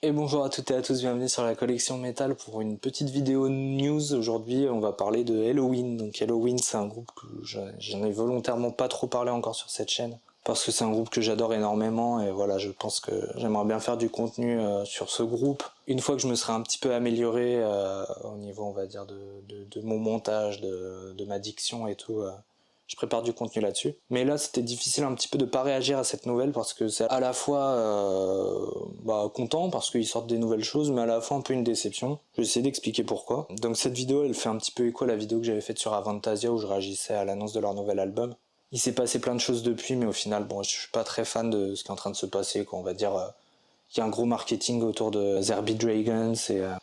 Et bonjour à toutes et à tous, bienvenue sur la collection Metal pour une petite vidéo news. Aujourd'hui on va parler de Helloween. Donc Helloween, c'est un groupe que j'en ai volontairement pas trop parlé encore sur cette chaîne, parce que c'est un groupe que j'adore énormément et voilà, je pense que j'aimerais bien faire du contenu sur ce groupe. Une fois que je me serai un petit peu amélioré au niveau, on va dire, de mon montage, de ma diction et tout, je prépare du contenu là-dessus. Mais là, c'était difficile un petit peu de pas réagir à cette nouvelle parce que c'est à la fois content parce qu'ils sortent des nouvelles choses, mais à la fois un peu une déception. Je vais essayer d'expliquer pourquoi. Donc cette vidéo, elle fait un petit peu écho à la vidéo que j'avais faite sur Avantasia où je réagissais à l'annonce de leur nouvel album. Il s'est passé plein de choses depuis, mais au final, bon, je suis pas très fan de ce qui est en train de se passer, quoi. On va dire, il y a un gros marketing autour de Zerby Dragons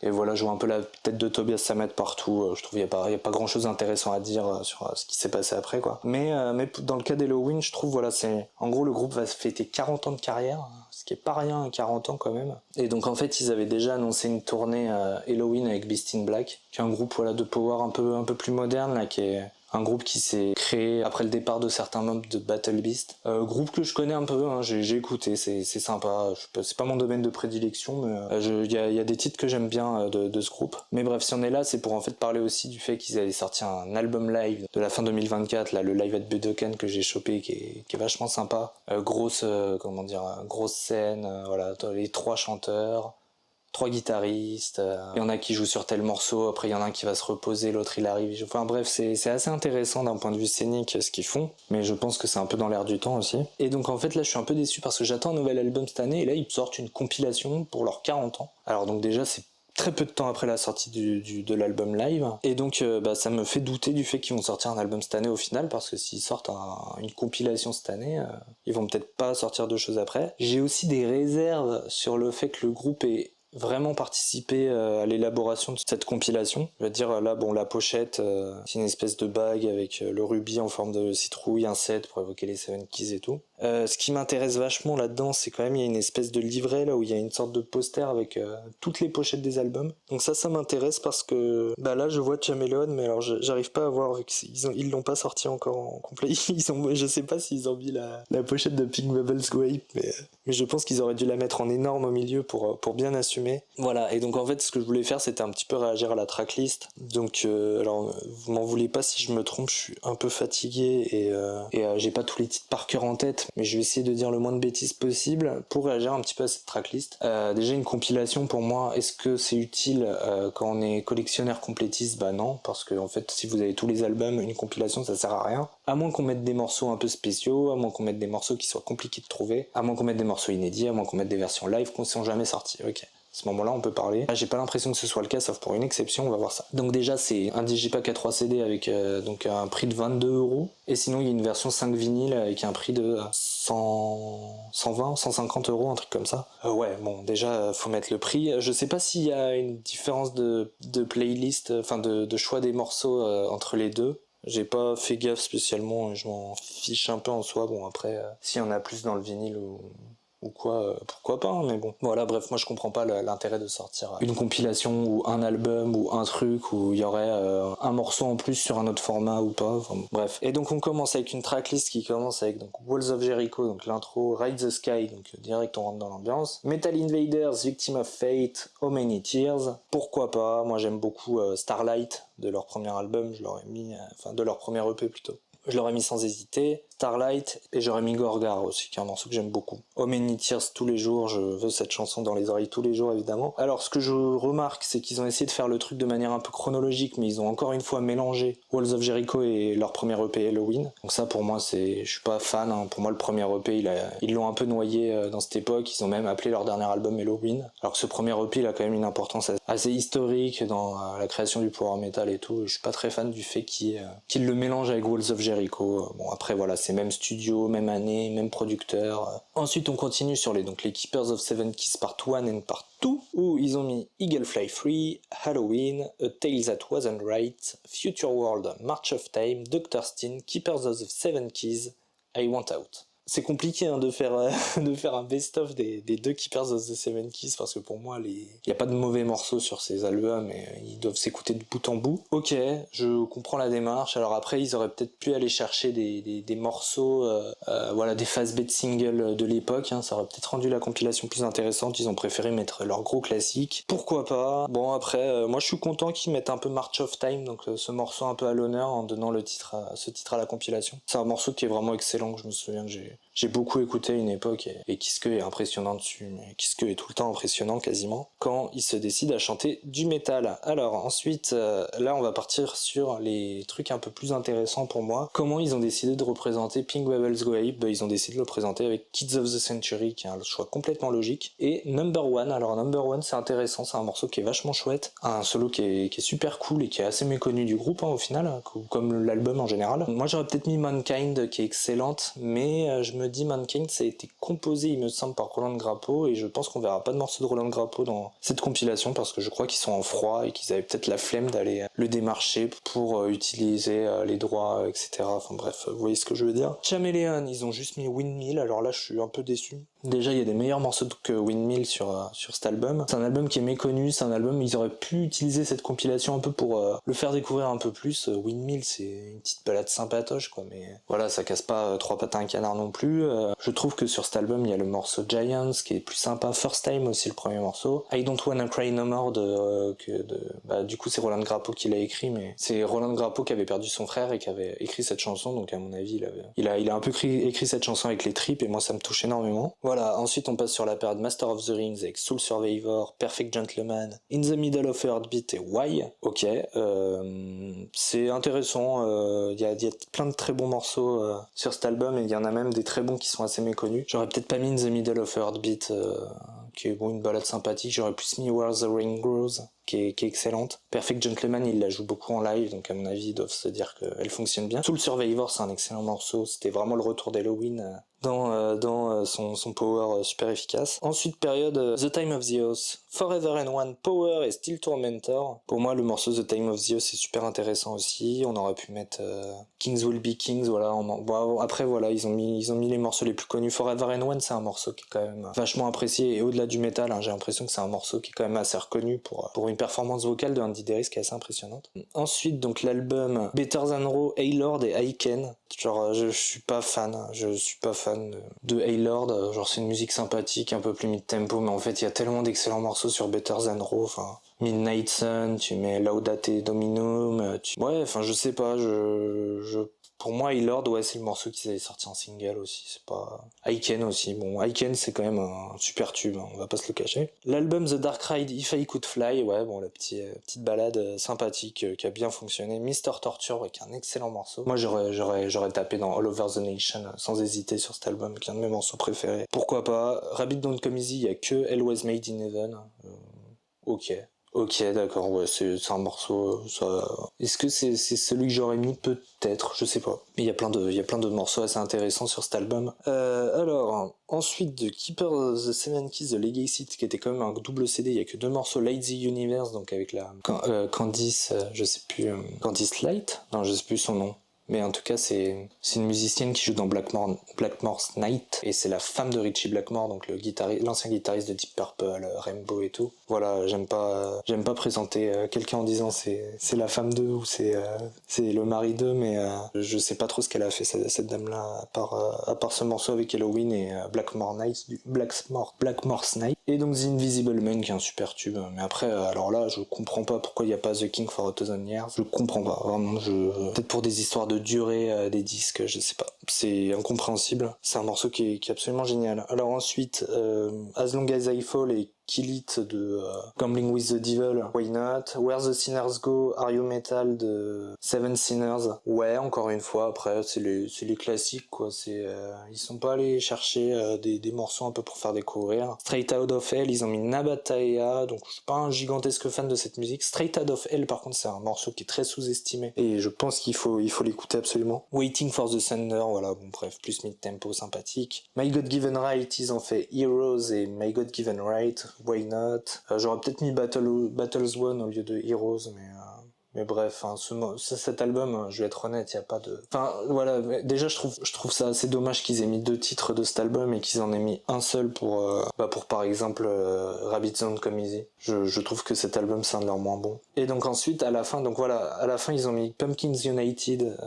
et voilà, je vois un peu la tête de Tobias Sammet partout. Je trouve qu'il n'y a pas grand chose d'intéressant à dire sur ce qui s'est passé après, quoi. Mais dans le cas d'Helloween, je trouve, voilà, c'est en gros le groupe va fêter 40 ans de carrière, ce qui est pas rien, 40 ans quand même. Et donc en fait, ils avaient déjà annoncé une tournée Helloween avec Beast in Black, qui est un groupe, voilà, de power un peu plus moderne là, qui est un groupe qui s'est créé après le départ de certains membres de Battle Beast. Groupe que je connais un peu, hein, j'ai écouté, c'est sympa. C'est pas mon domaine de prédilection, mais il y a des titres que j'aime bien de ce groupe. Mais bref, si on est là, c'est pour en fait parler aussi du fait qu'ils avaient sorti un album live de la fin 2024, là, le live at Budokan que j'ai chopé, qui est vachement sympa. Grosse scène, voilà, les 3 chanteurs. 3 guitaristes, il y en a qui jouent sur tel morceau, après il y en a un qui va se reposer, l'autre il arrive. Enfin bref, c'est assez intéressant d'un point de vue scénique ce qu'ils font, mais je pense que c'est un peu dans l'air du temps aussi. Et donc en fait là je suis un peu déçu parce que j'attends un nouvel album cette année et là ils sortent une compilation pour leurs 40 ans. Alors donc déjà c'est très peu de temps après la sortie de l'album live, et donc ça me fait douter du fait qu'ils vont sortir un album cette année au final, parce que s'ils sortent une compilation cette année, ils vont peut-être pas sortir de choses après. J'ai aussi des réserves sur le fait que le groupe est vraiment participé à l'élaboration de cette compilation. Je veux dire, là, bon, la pochette, c'est une espèce de bague avec le rubis en forme de citrouille, un set pour évoquer les Seven Keys et tout. Ce qui m'intéresse vachement là-dedans, c'est quand même, il y a une espèce de livret là où il y a une sorte de poster avec toutes les pochettes des albums. Donc ça m'intéresse parce que, bah là, je vois Chameleon, mais alors j'arrive pas à voir, ils l'ont pas sorti encore en complet. Je sais pas s'ils ont mis la pochette de Pink Bubbles Go Ape, mais je pense qu'ils auraient dû la mettre en énorme au milieu pour bien assumer. Voilà, et donc en fait ce que je voulais faire c'était un petit peu réagir à la tracklist. Donc alors vous m'en voulez pas si je me trompe, je suis un peu fatigué et j'ai pas tous les titres par cœur en tête, mais je vais essayer de dire le moins de bêtises possible pour réagir un petit peu à cette tracklist. Déjà une compilation pour moi, est-ce que c'est utile quand on est collectionneur complétiste? Bah non, parce que en fait si vous avez tous les albums, une compilation ça sert à rien. À moins qu'on mette des morceaux un peu spéciaux, à moins qu'on mette des morceaux qui soient compliqués de trouver, à moins qu'on mette des morceaux inédits, à moins qu'on mette des versions live qui ne sont jamais sorties. Ok. À ce moment-là, on peut parler. Là, j'ai pas l'impression que ce soit le cas, sauf pour une exception, on va voir ça. Donc déjà, c'est un Digipack à 3 CD avec donc un prix de 22€. Et sinon, il y a une version 5 vinyle avec un prix de 120, 150€, un truc comme ça. Ouais, bon, déjà, faut mettre le prix. Je sais pas s'il y a une différence de playlist, enfin de choix des morceaux entre les deux. J'ai pas fait gaffe spécialement, je m'en fiche un peu en soi. Bon, après, s'il y en a plus dans le vinyle ou quoi, pourquoi pas, hein, mais bon. Voilà, bref, moi je comprends pas l'intérêt de sortir une compilation ou un album ou un truc où il y aurait un morceau en plus sur un autre format ou pas, enfin, bref. Et donc on commence avec une tracklist qui commence avec donc Walls of Jericho, donc l'intro, Ride the Sky, donc direct on rentre dans l'ambiance, Metal Invaders, Victim of Fate, How Many Tears, pourquoi pas, moi j'aime beaucoup Starlight de leur premier album, je l'aurais mis, enfin de leur premier EP plutôt. Je l'aurais mis sans hésiter. Starlight, et j'aurais mis Gorgar aussi, qui est un morceau que j'aime beaucoup. How Many Tears tous les jours, je veux cette chanson dans les oreilles tous les jours évidemment. Alors ce que je remarque, c'est qu'ils ont essayé de faire le truc de manière un peu chronologique, mais ils ont encore une fois mélangé Walls of Jericho et leur premier EP Helloween. Donc ça pour moi, je suis pas fan, hein. Pour moi le premier EP, ils l'ont un peu noyé dans cette époque, ils ont même appelé leur dernier album Helloween. Alors que ce premier EP, il a quand même une importance assez historique dans la création du power metal et tout. Je suis pas très fan du fait qu'ils le mélangent avec Walls of Jericho. Bon après voilà, c'est même studio, même année, même producteur. Ensuite on continue sur les Keepers of Seven Keys Part 1 et Part 2, où ils ont mis Eagle Fly Free, Halloween, A Tale That Wasn't Right, Future World, March of Time, Dr. Steen, Keepers of the Seven Keys, I Want Out. c'est compliqué hein, de faire de faire un best-of des deux Keepers of the Seven Keys parce que pour moi il y a pas de mauvais morceaux sur ces albums et ils doivent s'écouter de bout en bout. Ok, je comprends la démarche. Alors après ils auraient peut-être pu aller chercher des morceaux, voilà, des phases B de single de l'époque. Hein, ça aurait peut-être rendu la compilation plus intéressante. Ils ont préféré mettre leurs gros classiques. Pourquoi pas. Bon après, moi je suis content qu'ils mettent un peu March of Time, donc ce morceau un peu à l'honneur en donnant ce titre à la compilation. C'est un morceau qui est vraiment excellent, que je me souviens que j'ai beaucoup écouté à une époque et Kiske est impressionnant dessus, mais Kiske est tout le temps impressionnant quasiment quand il se décide à chanter du métal. Alors ensuite, là on va partir sur les trucs un peu plus intéressants pour moi. Comment ils ont décidé de représenter Pink Bubbles Go Ape? Ils ont décidé de le présenter avec Kids of the Century, qui est un choix complètement logique, et Number One. Alors Number One c'est intéressant, c'est un morceau qui est vachement chouette, un solo qui est super cool et qui est assez méconnu du groupe hein, au final, comme l'album en général. Moi j'aurais peut-être mis Mankind qui est excellente, mais je me dis Mankind ça a été composé il me semble par Roland Grapo et je pense qu'on verra pas de morceau de Roland Grapo dans cette compilation parce que je crois qu'ils sont en froid et qu'ils avaient peut-être la flemme d'aller le démarcher pour utiliser les droits etc. Enfin bref, vous voyez ce que je veux dire. Chameleon, ils ont juste mis Windmill, alors là je suis un peu déçu. Déjà il y a des meilleurs morceaux que Windmill sur cet album. C'est un album qui est méconnu, c'est un album ils auraient pu utiliser cette compilation un peu pour le faire découvrir un peu plus. Windmill c'est une petite balade sympatoche quoi, mais voilà ça casse pas trois pattes à un canard non plus. Je trouve que sur cet album il y a le morceau Giants qui est plus sympa, First Time aussi le premier morceau, I Don't Wanna Cry No More du coup c'est Roland Grapo qui l'a écrit, mais c'est Roland Grapo qui avait perdu son frère et qui avait écrit cette chanson, donc à mon avis il a un peu écrit cette chanson avec les tripes et moi ça me touche énormément. Voilà, ensuite on passe sur la période Master of the Rings avec Soul Survivor, Perfect Gentleman, In the Middle of a Heartbeat et Why. Ok, c'est intéressant, y a plein de très bons morceaux sur cet album et il y en a même des très bons qui sont assez méconnus. J'aurais peut-être pas mis In the Middle of a Heartbeat, qui est bon, une balade sympathique, j'aurais plus mis Where the Ring Grows, qui est excellente. Perfect Gentleman, il la joue beaucoup en live, donc à mon avis, ils doivent se dire qu'elle fonctionne bien. Soul Survivor, c'est un excellent morceau, c'était vraiment le retour d'Halloween dans son power super efficace. Ensuite, période The Time of the Oath, Forever and One, Power et Still Tormentor. Pour moi, le morceau The Time of the Oath est super intéressant aussi. On aurait pu mettre Kings Will Be Kings, voilà. Bon, après, voilà, ils ont mis les morceaux les plus connus. Forever and One, c'est un morceau qui est quand même vachement apprécié et au-delà du métal, hein, j'ai l'impression que c'est un morceau qui est quand même assez reconnu pour une performance vocale de Andy Daris qui est assez impressionnante. Ensuite, donc l'album Better Than Raw, Haylord et Aiken. Genre, je suis pas fan de Haylord. Genre, c'est une musique sympathique, un peu plus mid-tempo, mais en fait, il y a tellement d'excellents morceaux sur Better Than Raw. Enfin, Midnight Sun, tu mets Laudate Dominum, ouais, enfin, je sais pas, pour moi, Haylord, ouais, c'est le morceau qu'ils avaient sorti en single aussi, c'est pas... Aiken aussi, bon, Aiken c'est quand même un super tube, hein, on va pas se le cacher. L'album The Dark Ride, If I Could Fly, ouais, bon, la petite balade sympathique qui a bien fonctionné. Mr. Torture, ouais, qui est un excellent morceau. Moi, j'aurais tapé dans All Over the Nation, sans hésiter sur cet album, qui est un de mes morceaux préférés. Pourquoi pas. Rabbit Don't Come Easy, il y a que Hell Was Made in Heaven. Ok. Ok, d'accord, ouais, c'est un morceau, ça... Est-ce que c'est celui que j'aurais mis? Peut-être, je sais pas. Mais il y a plein de morceaux assez intéressants sur cet album. Alors, ensuite de Keeper of the Seven Keys, The Legacy, qui était quand même un double CD, il y a que deux morceaux, Light the Universe, donc avec la Candice, je sais plus, Candice Light? Non, je sais plus son nom. Mais en tout cas, c'est une musicienne qui joue dans Blackmore's Night, et c'est la femme de Richie Blackmore, donc l'ancien guitariste de Deep Purple, Rainbow et tout. Voilà, j'aime pas présenter quelqu'un en disant c'est la femme d'eux ou c'est le mari d'eux, mais je sais pas trop ce qu'elle a fait cette dame-là, à part ce morceau avec Halloween et Blackmore's Night. Et donc The Invisible Man qui est un super tube, mais après alors là je comprends pas pourquoi il y a pas The King for a Thousand Years, je comprends pas vraiment, peut-être pour des histoires de durée des disques, je sais pas, c'est incompréhensible. C'est un morceau qui est absolument génial. Alors ensuite As Long As I Fall et Kill It de Gambling with the Devil, Why Not, Where the Sinners Go, Are You Metal de Seven Sinners, ouais, encore une fois, après c'est les classiques quoi, ils sont pas allés chercher des morceaux un peu pour faire découvrir. Straight Out of Hell, ils ont mis Nabataya, donc je suis pas un gigantesque fan de cette musique. Straight Out of Hell par contre c'est un morceau qui est très sous-estimé et je pense qu'il faut l'écouter absolument. Waiting for the Thunder, voilà, bon bref, plus mid-tempo sympathique. My God Given Right, ils ont fait Heroes et My God Given Right, Why Not. J'aurais peut-être mis Battles Won au lieu de Heroes, mais Mais bref, hein, cet album, je vais être honnête, il y a pas de... Enfin, voilà, déjà je trouve ça assez dommage qu'ils aient mis 2 titres de cet album et qu'ils en aient mis un seul pour par exemple Rabbit Zone Come Easy. Je trouve que cet album c'est un de leurs moins bons. Et donc ensuite, à la fin, donc voilà, à la fin ils ont mis Pumpkins United.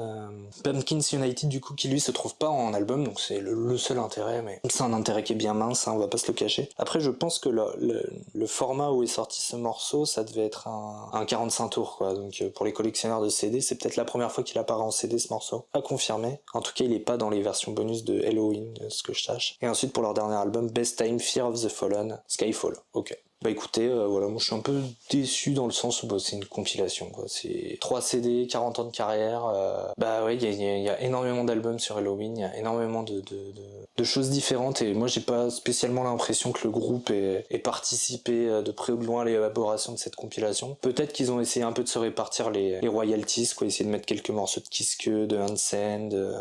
Pumpkins United du coup qui lui se trouve pas en album, donc c'est le seul intérêt, mais c'est un intérêt qui est bien mince, hein, on va pas se le cacher. Après je pense que le format où est sorti ce morceau, ça devait être un 45 tours quoi, donc pour les collectionneurs de CD, c'est peut-être la première fois qu'il apparaît en CD ce morceau, à confirmer. En tout cas il est pas dans les versions bonus de Halloween, de ce que je sache. Et ensuite pour leur dernier album, Best Time, Fear of the Fallen, Skyfall, ok. Bah écoutez, voilà, moi je suis un peu déçu dans le sens où bah, c'est une compilation quoi, c'est 3 CD, 40 ans de carrière, bah ouais, il y a énormément d'albums sur Halloween, il y a énormément de choses différentes et moi j'ai pas spécialement l'impression que le groupe ait participé de près ou de loin à l'élaboration de cette compilation. Peut-être qu'ils ont essayé un peu de se répartir les royalties, quoi, essayer de mettre quelques morceaux de Kiske, de Hansen,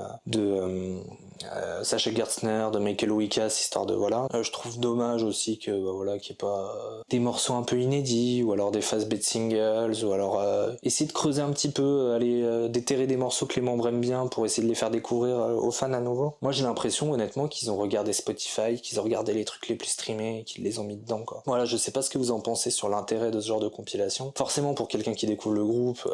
Sacha Gertzner, de Michael Wikas, histoire de voilà. Je trouve dommage aussi que bah, voilà qu'il n'y ait pas des morceaux un peu inédits ou alors des fast-beat singles ou alors essayer de creuser un petit peu, aller déterrer des morceaux que les membres aiment bien pour essayer de les faire découvrir aux fans à nouveau. Moi j'ai l'impression honnêtement qu'ils ont regardé Spotify, qu'ils ont regardé les trucs les plus streamés et qu'ils les ont mis dedans quoi. Voilà, je sais pas ce que vous en pensez sur l'intérêt de ce genre de compilation. Forcément pour quelqu'un qui découvre le groupe,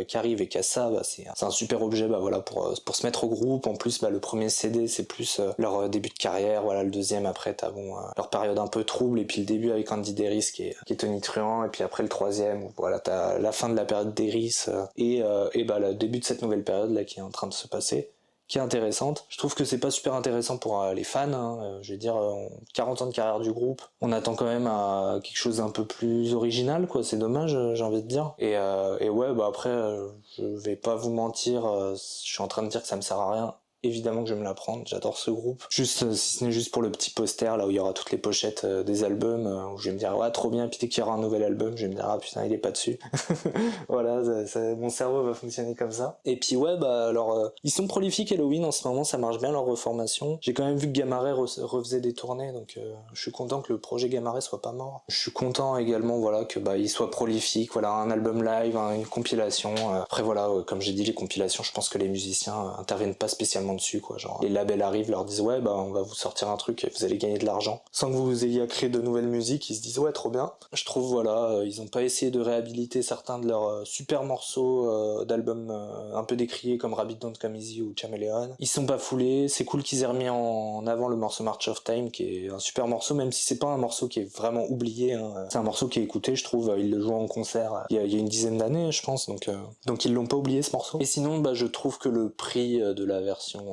qui arrive et qui a ça, bah, c'est un super objet bah, voilà, pour se mettre au groupe. En plus bah, le premier CD c'est plus leur début de carrière, voilà, le deuxième après t'as bon leur période un peu trouble et puis le début avec Andy Deris qui est tonitruant et puis après le troisième où voilà t'as la fin de la période Deris et bah le début de cette nouvelle période là qui est en train de se passer, qui est intéressante. Je trouve que c'est pas super intéressant pour les fans, hein. Je veux dire, 40 ans de carrière du groupe, on attend quand même à quelque chose d'un peu plus original, quoi. C'est dommage, j'ai envie de dire. Et ouais, bah après, je vais pas vous mentir, je suis en train de dire que ça me sert à rien. Évidemment que je vais me la prendre, j'adore ce groupe. Juste, si ce n'est juste pour le petit poster, là où il y aura toutes les pochettes des albums, où je vais me dire, ouais, trop bien, puis dès qu'il y aura un nouvel album, je vais me dire, ah putain, il est pas dessus. Voilà, mon cerveau va fonctionner comme ça. Et puis ouais, bah alors, ils sont prolifiques Halloween en ce moment, ça marche bien leur reformation. J'ai quand même vu que Gamma Ray refaisait des tournées, donc je suis content que le projet Gamma Ray soit pas mort. Je suis content également, voilà, que bah il soit prolifique, voilà, un album live, hein, une compilation. Après voilà, comme j'ai dit, les compilations, je pense que les musiciens interviennent pas spécialement dessus, quoi. Genre, les labels arrivent, leur disent ouais, bah on va vous sortir un truc et vous allez gagner de l'argent. Sans que vous ayez à créer de nouvelles musiques, ils se disent ouais, trop bien. Je trouve, voilà, ils ont pas essayé de réhabiliter certains de leurs super morceaux d'albums un peu décriés comme Rabbit Don't Come Easy ou Chameleon. Ils sont pas foulés, c'est cool qu'ils aient remis en avant le morceau March of Time qui est un super morceau, même si c'est pas un morceau qui est vraiment oublié, hein. C'est un morceau qui est écouté, je trouve, ils le jouent en concert il y a une dizaine d'années, je pense, donc ils l'ont pas oublié ce morceau. Et sinon, bah, je trouve que le prix de la version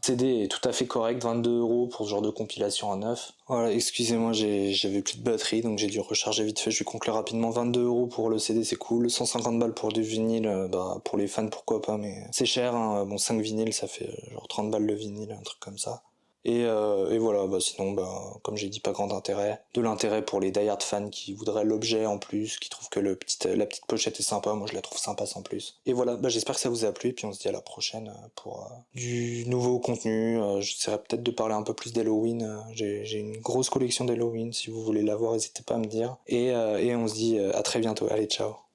CD est tout à fait correct, 22 € pour ce genre de compilation à neuf. Voilà, excusez-moi, j'avais plus de batterie, donc j'ai dû recharger vite fait, je vais conclure rapidement. 22 € pour le CD, c'est cool. 150 balles pour du vinyle, bah, pour les fans, pourquoi pas, mais c'est cher, hein. Bon, 5 vinyles, ça fait genre 30 balles le vinyle, un truc comme ça. Et voilà, bah sinon, bah, comme j'ai dit, pas grand intérêt. De l'intérêt pour les die-hard fans qui voudraient l'objet en plus, qui trouvent que la petite pochette est sympa, moi je la trouve sympa sans plus. Et voilà, bah j'espère que ça vous a plu, et puis on se dit à la prochaine pour du nouveau contenu. J'essaierai peut-être de parler un peu plus d'Halloween. J'ai une grosse collection d'Halloween, si vous voulez la voir, n'hésitez pas à me dire. Et on se dit à très bientôt. Allez, ciao.